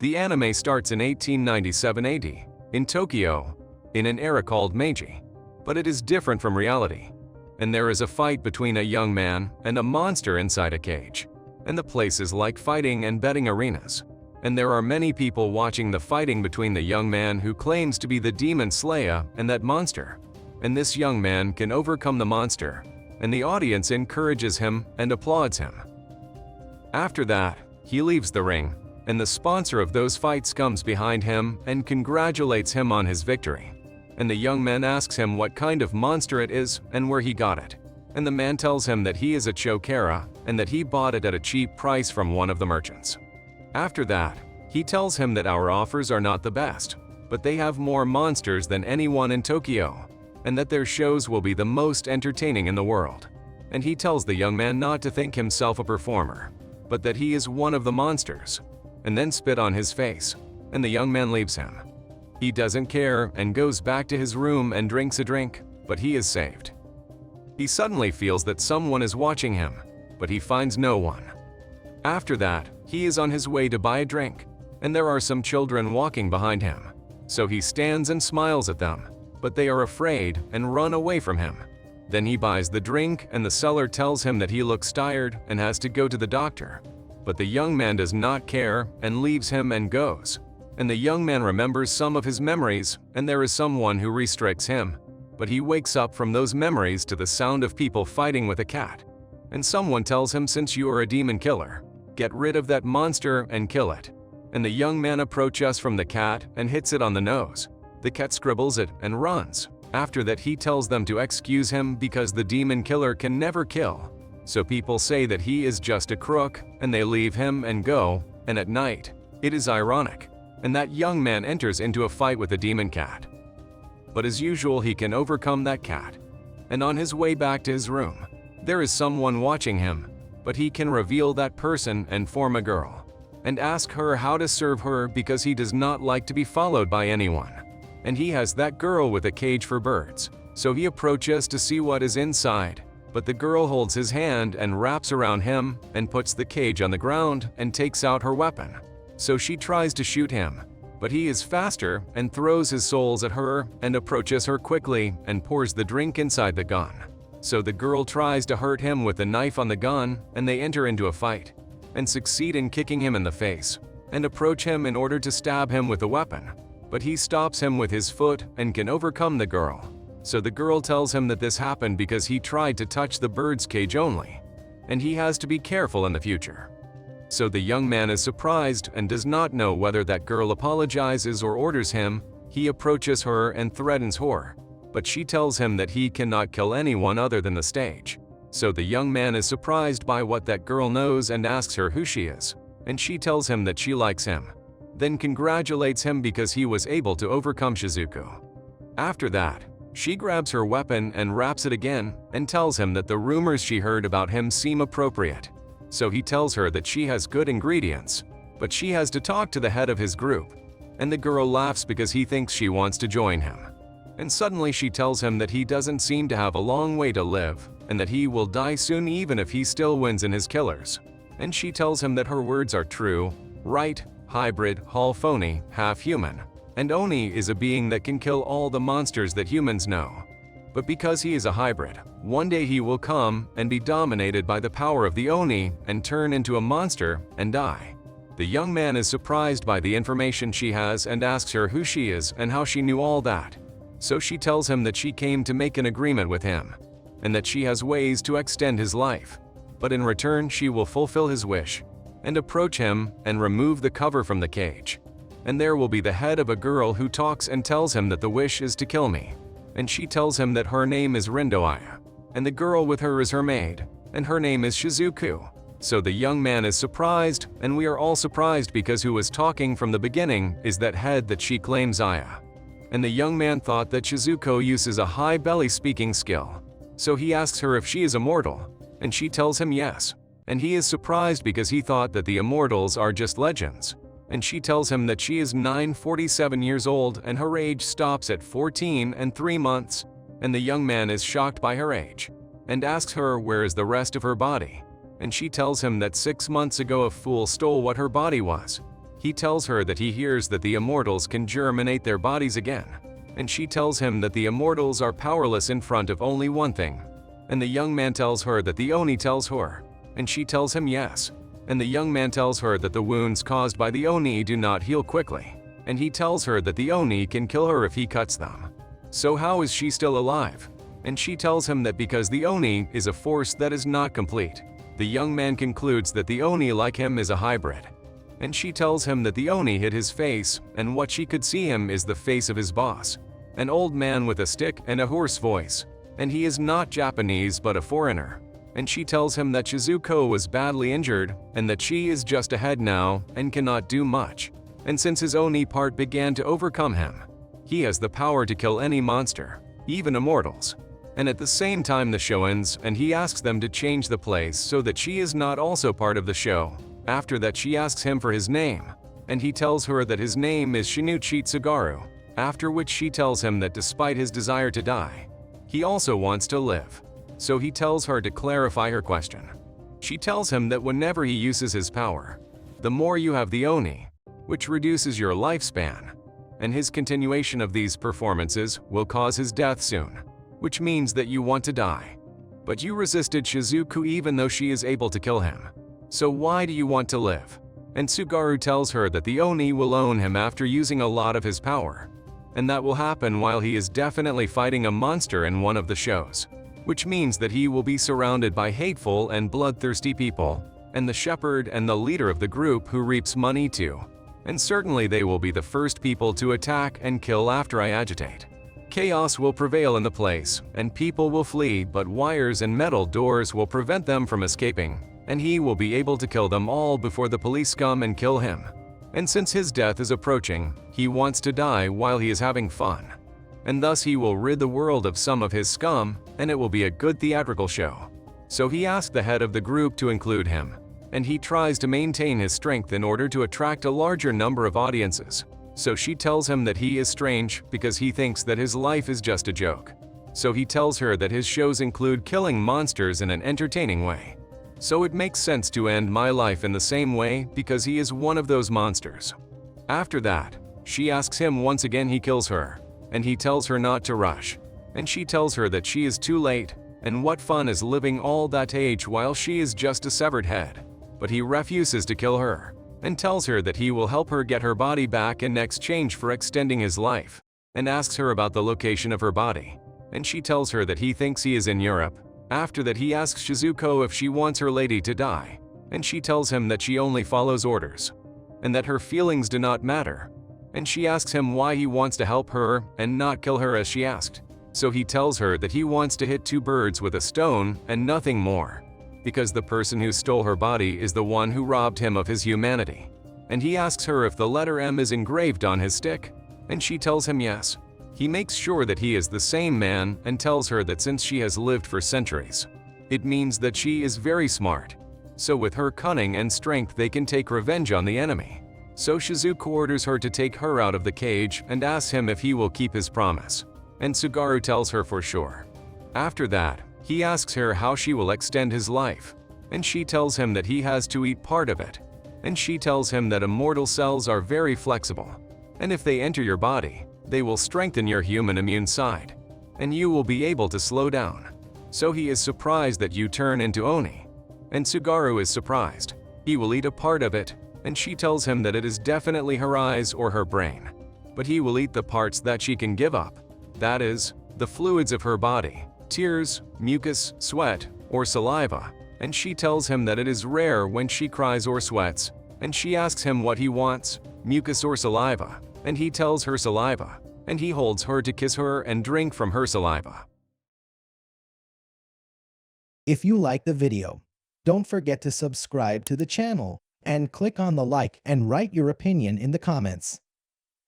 The anime starts in 1897 AD, in Tokyo, in an era called Meiji. But it is different from reality. And there is a fight between a young man and a monster inside a cage. And the place is like fighting and betting arenas. And there are many people watching the fighting between the young man who claims to be the demon slayer and that monster. And this young man can overcome the monster, and the audience encourages him and applauds him. After that, he leaves the ring, and the sponsor of those fights comes behind him and congratulates him on his victory. And the young man asks him what kind of monster it is and where he got it. And the man tells him that he is a chokera and that he bought it at a cheap price from one of the merchants. After that, he tells him that our offers are not the best, but they have more monsters than anyone in Tokyo, and that their shows will be the most entertaining in the world. And he tells the young man not to think himself a performer, but that he is one of the monsters, and then spit on his face, and the young man leaves him. He doesn't care and goes back to his room and drinks a drink, but he is saved. He suddenly feels that someone is watching him, but he finds no one. After that, he is on his way to buy a drink, and there are some children walking behind him. So he stands and smiles at them, but they are afraid and run away from him. Then he buys the drink and the seller tells him that he looks tired and has to go to the doctor. But the young man does not care and leaves him and goes. And the young man remembers some of his memories, and there is someone who restricts him. But he wakes up from those memories to the sound of people fighting with a cat. And someone tells him, since you are a demon killer, get rid of that monster and kill it. And the young man approaches from the cat and hits it on the nose. The cat scribbles it and runs. After that, he tells them to excuse him because the demon killer can never kill. So people say that he is just a crook, and they leave him and go. And at night, it is ironic, and that young man enters into a fight with the demon cat. But as usual, he can overcome that cat. And on his way back to his room, there is someone watching him, but he can reveal that person and form a girl, and ask her how to serve her because he does not like to be followed by anyone. And he has that girl with a cage for birds, so he approaches to see what is inside. But the girl holds his hand and wraps around him and puts the cage on the ground and takes out her weapon. So she tries to shoot him, but he is faster and throws his souls at her and approaches her quickly and pours the drink inside the gun. So the girl tries to hurt him with the knife on the gun, and they enter into a fight and succeed in kicking him in the face and approach him in order to stab him with a weapon. But he stops him with his foot and can overcome the girl. So the girl tells him that this happened because he tried to touch the bird's cage only, and he has to be careful in the future. So the young man is surprised and does not know whether that girl apologizes or orders him. He approaches her and threatens her, but she tells him that he cannot kill anyone other than the stage. So the young man is surprised by what that girl knows and asks her who she is, and she tells him that she likes him, then congratulates him because he was able to overcome Shizuko. After that, she grabs her weapon and wraps it again and tells him that the rumors she heard about him seem appropriate. So he tells her that she has good ingredients, but she has to talk to the head of his group, and the girl laughs because he thinks she wants to join him. And suddenly she tells him that he doesn't seem to have a long way to live, and that he will die soon even if he still wins in his killers. And she tells him that her words are true, right, hybrid, half phony, half human. And Oni is a being that can kill all the monsters that humans know. But because he is a hybrid, one day he will come and be dominated by the power of the Oni and turn into a monster and die. The young man is surprised by the information she has and asks her who she is and how she knew all that. So she tells him that she came to make an agreement with him, and that she has ways to extend his life. But in return, she will fulfill his wish and approach him and remove the cover from the cage. And there will be the head of a girl who talks and tells him that the wish is to kill me. And she tells him that her name is Rindo Aya, and the girl with her is her maid, and her name is Shizuko. So the young man is surprised, and we are all surprised because who was talking from the beginning is that head that she claims Aya. And the young man thought that Shizuko uses a high belly speaking skill. So he asks her if she is immortal, and she tells him yes. And he is surprised because he thought that the immortals are just legends. And she tells him that she is 947 years old and her age stops at 14 and 3 months. And the young man is shocked by her age and asks her where is the rest of her body. And she tells him that 6 months ago a fool stole what her body was. He tells her that he hears that the immortals can germinate their bodies again, and she tells him that the immortals are powerless in front of only one thing. And the young man tells her that the Oni tells her, and she tells him yes. And the young man tells her that the wounds caused by the Oni do not heal quickly, and he tells her that the Oni can kill her if he cuts them. So how is she still alive? And she tells him that because the Oni is a force that is not complete. The young man concludes that the Oni like him is a hybrid. And she tells him that the Oni hid his face, and what she could see him is the face of his boss, an old man with a stick and a hoarse voice, and he is not Japanese but a foreigner. And she tells him that Shizuko was badly injured, and that she is just ahead now and cannot do much. And since his Oni part began to overcome him, he has the power to kill any monster, even immortals. And at the same time the show ends, and he asks them to change the place so that she is not also part of the show. After that she asks him for his name, and he tells her that his name is Shonichi Tsugaru, after which she tells him that despite his desire to die, he also wants to live. So he tells her to clarify her question. She tells him that whenever he uses his power, the more you have the Oni, which reduces your lifespan, and his continuation of these performances will cause his death soon, which means that you want to die. But you resisted Shizuko even though she is able to kill him. So why do you want to live? And Tsugaru tells her that the Oni will own him after using a lot of his power, and that will happen while he is definitely fighting a monster in one of the shows, which means that he will be surrounded by hateful and bloodthirsty people, and the shepherd and the leader of the group who reaps money too. And certainly they will be the first people to attack and kill after I agitate. Chaos will prevail in the place, and people will flee, but wires and metal doors will prevent them from escaping, and he will be able to kill them all before the police come and kill him. And since his death is approaching, he wants to die while he is having fun. And thus he will rid the world of some of his scum, and it will be a good theatrical show. So he asked the head of the group to include him, and he tries to maintain his strength in order to attract a larger number of audiences. So she tells him that he is strange because he thinks that his life is just a joke. So he tells her that his shows include killing monsters in an entertaining way. So it makes sense to end my life in the same way because he is one of those monsters. After that, she asks him once again, he kills her, and he tells her not to rush. And she tells her that she is too late, and what fun is living all that age while she is just a severed head. But he refuses to kill her, and tells her that he will help her get her body back in exchange for extending his life, and asks her about the location of her body. And she tells her that he thinks he is in Europe. After that he asks Shizuko if she wants her lady to die, and she tells him that she only follows orders, and that her feelings do not matter. And she asks him why he wants to help her and not kill her as she asked. So he tells her that he wants to hit two birds with a stone and nothing more, because the person who stole her body is the one who robbed him of his humanity. And he asks her if the letter M is engraved on his stick, and she tells him yes. He makes sure that he is the same man and tells her that since she has lived for centuries, it means that she is very smart. So with her cunning and strength they can take revenge on the enemy. So Shizuko orders her to take her out of the cage and asks him if he will keep his promise. And Tsugaru tells her for sure. After that, he asks her how she will extend his life, and she tells him that he has to eat part of it. And she tells him that immortal cells are very flexible, and if they enter your body, they will strengthen your human immune side, and you will be able to slow down. So he is surprised that you turn into Oni, and Tsugaru is surprised. He will eat a part of it, and she tells him that it is definitely her eyes or her brain, but he will eat the parts that she can give up. That is, the fluids of her body, tears, mucus, sweat, or saliva, and she tells him that it is rare when she cries or sweats, and she asks him what he wants, mucus or saliva, and he tells her saliva, and he holds her to kiss her and drink from her saliva. If you like the video, don't forget to subscribe to the channel and click on the like and write your opinion in the comments.